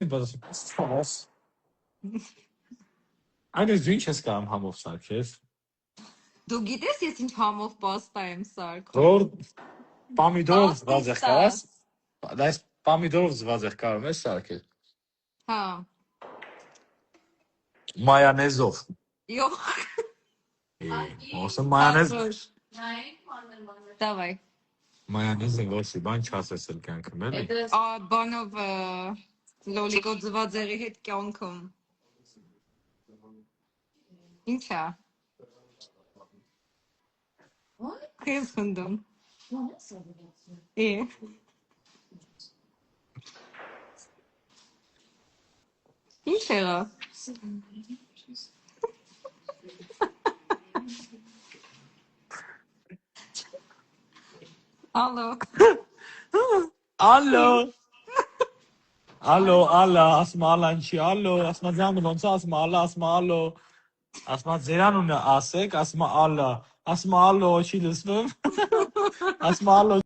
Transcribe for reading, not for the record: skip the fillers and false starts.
Բաս։ Այն ես ինչ ես կամ համով սարքես։ Դու գիտես ես ինչ համով պաստա եմ սարքում։ Որ պամիդորով զված եղ կարաս։ Այս պամիդորով զված եղ կարում ես սարքել։ Հա։ Մայոնեզով։ Յո։ Ասում մայոնեզ։ Давай։ Մայոնեզը ոչի բան չասես էլ կյանքում էլի։ Բանով լոլիկո ձվածեղի հետ կյանքում։ Ինչա։ Քեզ խնդում։ Ինչ եղավ։ Ալո։ Ալո։ Ալո, ալա, ասում ալանչի, ալո, ասում ձամը ոնց ասում ալա, ասում ալո, ասում ձերանունը ասեք, ասում ալա, ասում ալո, չի լսվում, ասում ալո